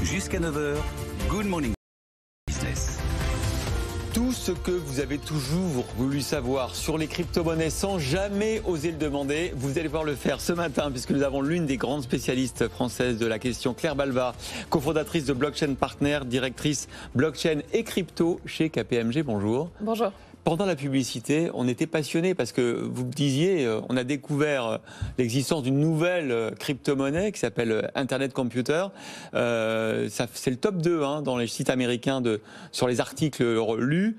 Jusqu'à 9 h, Good Morning Business. Tout ce que vous avez toujours voulu savoir sur les crypto-monnaies sans jamais oser le demander, vous allez pouvoir le faire ce matin puisque nous avons l'une des grandes spécialistes françaises de la question, Claire Balva, cofondatrice de Blockchain Partner, directrice blockchain et crypto chez KPMG. Bonjour. Bonjour. Pendant la publicité, on était passionnés parce que vous me disiez, on a découvert l'existence d'une nouvelle crypto-monnaie qui s'appelle Internet Computer. C'est le top 2 dans les sites américains sur les articles lus.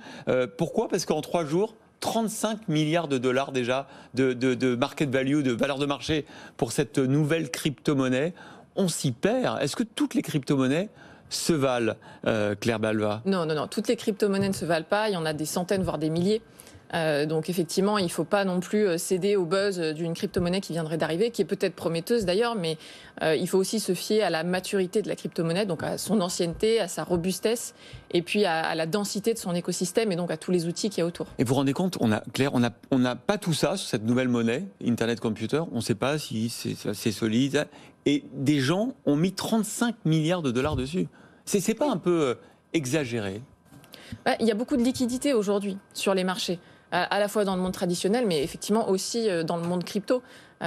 Pourquoi ? Parce qu'en 3 jours, 35 milliards de dollars déjà de market value, de valeur de marché pour cette nouvelle crypto-monnaie. On s'y perd. Est-ce que toutes les crypto-monnaies se valent, Claire Balva? Non, toutes les crypto-monnaies ne se valent pas. Il y en a des centaines, voire des milliers. Donc effectivement, il ne faut pas non plus céder au buzz d'une crypto-monnaie qui viendrait d'arriver, qui est peut-être prometteuse d'ailleurs, mais il faut aussi se fier à la maturité de la crypto-monnaie, donc à son ancienneté, à sa robustesse, et puis à la densité de son écosystème, et donc à tous les outils qu'il y a autour. Et vous vous rendez compte, Claire, on n'a pas tout ça sur cette nouvelle monnaie, Internet Computer. On ne sait pas si c'est solide. Et des gens ont mis 35 milliards de dollars dessus. C'est pas un peu exagéré? Il y a beaucoup de liquidités aujourd'hui sur les marchés, à la fois dans le monde traditionnel, mais effectivement aussi dans le monde crypto.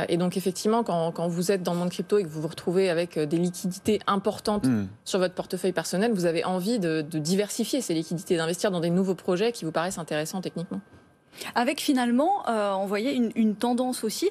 Et donc effectivement, quand vous êtes dans le monde crypto et que vous vous retrouvez avec des liquidités importantes sur votre portefeuille personnel, vous avez envie de diversifier ces liquidités, d'investir dans des nouveaux projets qui vous paraissent intéressants techniquement. Avec finalement, on voyait une tendance aussi.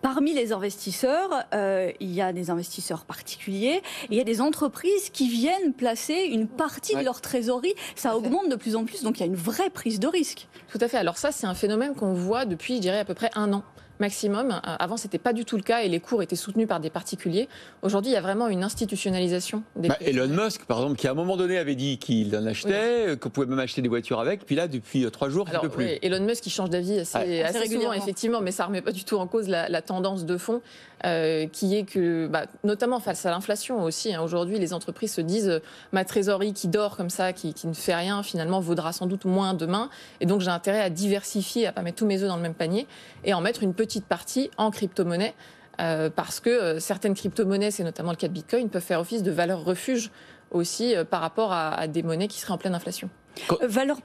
Parmi les investisseurs, il y a des investisseurs particuliers, et il y a des entreprises qui viennent placer une partie de leur trésorerie. Ça augmente de plus en plus, donc il y a une vraie prise de risque. Tout à fait. Alors ça, c'est un phénomène qu'on voit depuis, je dirais, à peu près 1 an. Maximum. Avant, ce n'était pas du tout le cas et les cours étaient soutenus par des particuliers. Aujourd'hui, il y a vraiment une institutionnalisation. Elon Musk, par exemple, qui à un moment donné avait dit qu'il en achetait, qu'on pouvait même acheter des voitures avec, puis là, depuis 3 jours, il ne peut plus. Oui, Elon Musk, il change d'avis assez souvent, effectivement, mais ça ne remet pas du tout en cause la tendance de fond, qui est que, notamment face à l'inflation aussi, aujourd'hui, les entreprises se disent ma trésorerie qui dort comme ça, qui ne fait rien, finalement, vaudra sans doute moins demain. Et donc, j'ai intérêt à diversifier, à ne pas mettre tous mes œufs dans le même panier et en mettre une petite partie en crypto-monnaie parce que certaines crypto-monnaies, c'est notamment le cas de Bitcoin, peuvent faire office de valeur refuge aussi par rapport à des monnaies qui seraient en pleine inflation. Valeur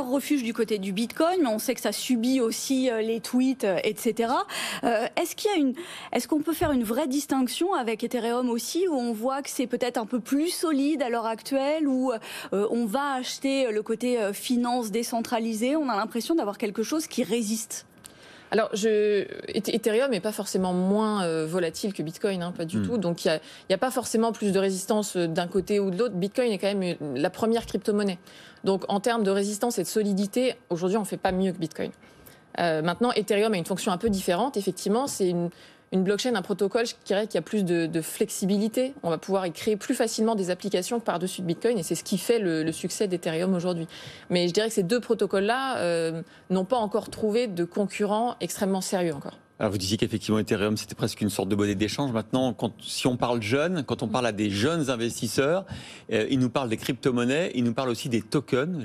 refuge du côté du Bitcoin, mais on sait que ça subit aussi les tweets, etc. Est-ce qu'on peut faire une vraie distinction avec Ethereum aussi, où on voit que c'est peut-être un peu plus solide à l'heure actuelle, où on va acheter le côté finance décentralisée, on a l'impression d'avoir quelque chose qui résiste? Alors, Ethereum n'est pas forcément moins volatile que Bitcoin, pas du tout. Donc, il n'y a pas forcément plus de résistance d'un côté ou de l'autre. Bitcoin est quand même la première crypto-monnaie. Donc, en termes de résistance et de solidité, aujourd'hui, on ne fait pas mieux que Bitcoin. Maintenant, Ethereum a une fonction un peu différente. Effectivement, c'est une blockchain, un protocole, je dirais, qui a plus de flexibilité. On va pouvoir y créer plus facilement des applications que par-dessus de Bitcoin, et c'est ce qui fait le succès d'Ethereum aujourd'hui. Mais je dirais que ces deux protocoles-là n'ont pas encore trouvé de concurrents extrêmement sérieux encore. Alors vous disiez qu'effectivement Ethereum c'était presque une sorte de monnaie d'échange. Maintenant, si on parle jeunes, quand on parle à des jeunes investisseurs, ils nous parlent des crypto-monnaies, ils nous parlent aussi des tokens,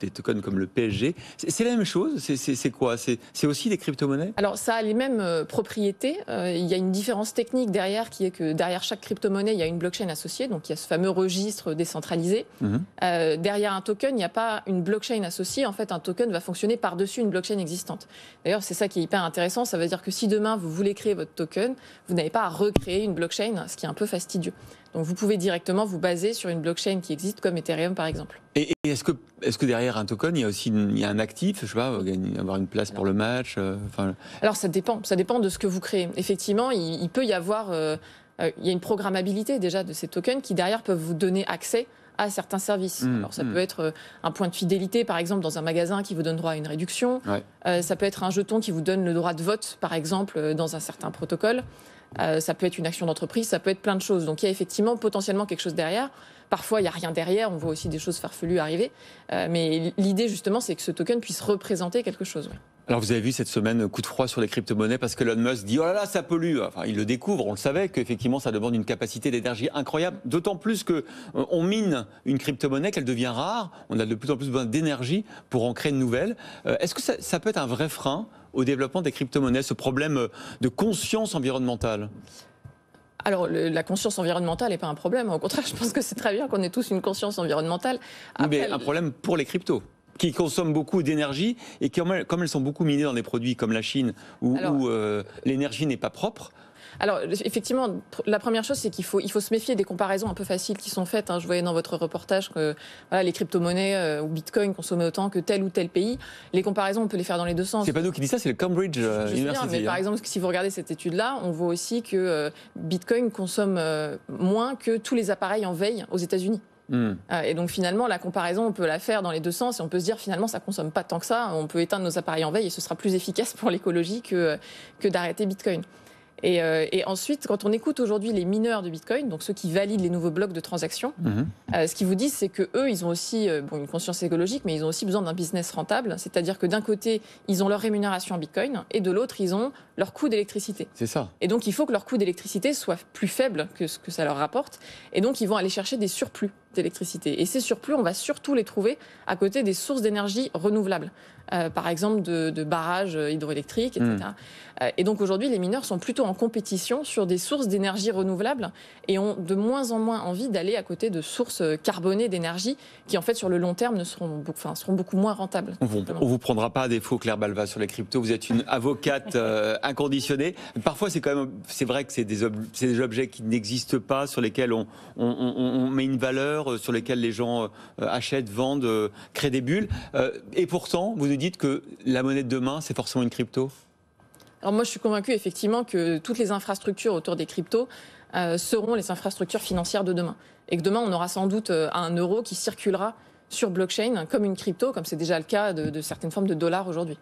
des tokens comme le PSG. C'est la même chose? C'est quoi? C'est aussi des crypto-monnaies? Alors ça a les mêmes propriétés. Il y a une différence technique derrière qui est que derrière chaque crypto-monnaie, il y a une blockchain associée, donc il y a ce fameux registre décentralisé. Derrière un token, il n'y a pas une blockchain associée. En fait, un token va fonctionner par-dessus une blockchain existante. D'ailleurs, c'est ça qui est hyper intéressant. Ça veut dire que si demain vous voulez créer votre token, vous n'avez pas à recréer une blockchain, ce qui est un peu fastidieux. Donc vous pouvez directement vous baser sur une blockchain qui existe comme Ethereum par exemple. Et est-ce que derrière un token, il y a aussi un actif, je sais pas, avoir une place pour le match Alors ça dépend de ce que vous créez. Effectivement, il peut y avoir il y a une programmabilité déjà de ces tokens qui derrière peuvent vous donner accès à certains services. Alors ça peut être un point de fidélité, par exemple, dans un magasin qui vous donne droit à une réduction. Ça peut être un jeton qui vous donne le droit de vote, par exemple, dans un certain protocole. Ça peut être une action d'entreprise, ça peut être plein de choses. Donc il y a effectivement potentiellement quelque chose derrière. Parfois, il n'y a rien derrière, on voit aussi des choses farfelues arriver. Mais l'idée, justement, c'est que ce token puisse représenter quelque chose. Ouais. Alors vous avez vu cette semaine coup de froid sur les crypto-monnaies parce que Elon Musk dit « Oh là là, ça pollue ». Enfin, il le découvre, on le savait qu'effectivement ça demande une capacité d'énergie incroyable. D'autant plus qu'on mine une crypto-monnaie, qu'elle devient rare. On a de plus en plus besoin d'énergie pour en créer de nouvelles. Est-ce que ça peut être un vrai frein au développement des crypto-monnaies, ce problème de conscience environnementale ? Alors, la conscience environnementale n'est pas un problème. Au contraire, je pense que c'est très bien qu'on ait tous une conscience environnementale. Après, mais un problème pour les cryptos qui consomment beaucoup d'énergie et qui, comme elles sont beaucoup minées dans des produits comme la Chine où l'énergie n'est pas propre. Alors, effectivement, la première chose, c'est qu'il faut se méfier des comparaisons un peu faciles qui sont faites. Je voyais dans votre reportage que les crypto-monnaies ou Bitcoin consommaient autant que tel ou tel pays. Les comparaisons, on peut les faire dans les deux sens. C'est pas nous qui dit ça, c'est le Cambridge University. Mais par exemple, si vous regardez cette étude-là, on voit aussi que Bitcoin consomme moins que tous les appareils en veille aux États-Unis. Et donc finalement, la comparaison, on peut la faire dans les deux sens et on peut se dire finalement, ça consomme pas tant que ça. On peut éteindre nos appareils en veille et ce sera plus efficace pour l'écologie que d'arrêter Bitcoin. Et ensuite, quand on écoute aujourd'hui les mineurs de Bitcoin, donc ceux qui valident les nouveaux blocs de transactions, ce qu'ils vous disent, c'est que eux, ils ont aussi une conscience écologique, mais ils ont aussi besoin d'un business rentable. C'est-à-dire que d'un côté, ils ont leur rémunération en Bitcoin, et de l'autre, ils ont leur coût d'électricité. C'est ça. Et donc, il faut que leur coût d'électricité soit plus faible que ce que ça leur rapporte. Et donc, ils vont aller chercher des surplus d'électricité. Et ces surplus, on va surtout les trouver à côté des sources d'énergie renouvelables. Par exemple de barrages hydroélectriques, etc. Et donc aujourd'hui, les mineurs sont plutôt en compétition sur des sources d'énergie renouvelables et ont de moins en moins envie d'aller à côté de sources carbonées d'énergie qui, en fait, sur le long terme, seront beaucoup moins rentables. On ne vous prendra pas à défaut, Claire Balva, sur les cryptos. Vous êtes une avocate inconditionnée. Parfois, c'est vrai que c'est des objets qui n'existent pas, sur lesquels on met une valeur, sur lesquels les gens achètent, vendent, créent des bulles. Et pourtant, vous nous dites que la monnaie de demain, c'est forcément une crypto ? Alors moi, je suis convaincue effectivement que toutes les infrastructures autour des cryptos seront les infrastructures financières de demain. Et que demain, on aura sans doute un euro qui circulera sur blockchain comme une crypto, comme c'est déjà le cas de certaines formes de dollars aujourd'hui.